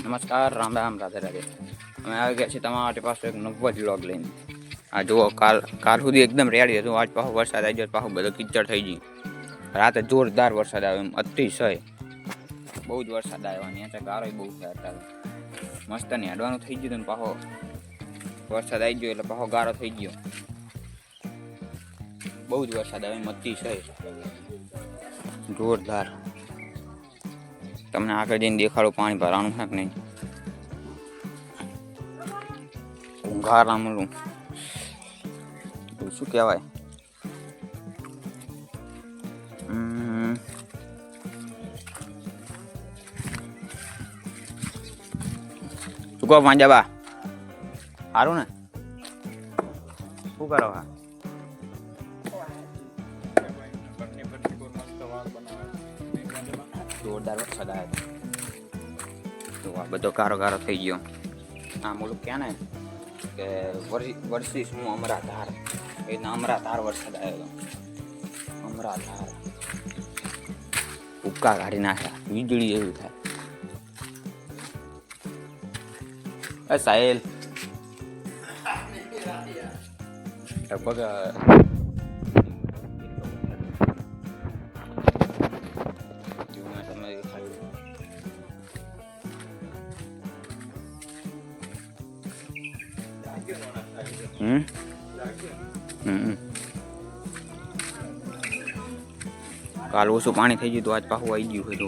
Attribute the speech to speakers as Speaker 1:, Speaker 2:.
Speaker 1: નમસ્કાર, રામ રામ, રાધે રાધે. અમે આવી ગયા છીએ તમારા માટે પાછો એક નવો જ વ્લોગ લઈને. આ જુઓ, કાલ સુધી એકદમ રેડી હતું. આજ પાછો વરસાદ આવી ગયો, પાછું બધો કિચડ થઈ ગયું. રાતે જોરદાર વરસાદ આવ્યો, એમ અતિશય બહુ જ વરસાદ આવ્યો. અહીંયા ગારો બહુ છે અત્યારે. મસ્ત ને હેડવાનું થઈ ગયું ને પાછો વરસાદ આવી ગયો એટલે પાછો ગારો થઈ ગયો. બહુ જ વરસાદ આવ્યો, એમ અતિશય જોરદાર. તમને આગળ જઈને દેખાડો પાણી ભરાવાનું છે કે નહીં. ઊંઘારામલું શું કહેવાય, શું કહો પાંજાબા? સારું ને? શું કરો? હા, જોરદાર વરસાદ આવ્યો તો આ બધો કારો કારો થઈ ગયો. આ મુલુક ક્યાં ને કે વર્ષી શું અમરાધાર, એના અમરાધાર વરસાદ આવ્યો હતો. અમરાધાર ઉક્કા કાઢી નાખ્યા, વીજળી જેવું થાય. સાહેલ લગભગ કાલ ઓછું પાણી થઈ ગયું તો આજ પાછું આવી ગયું હોય તો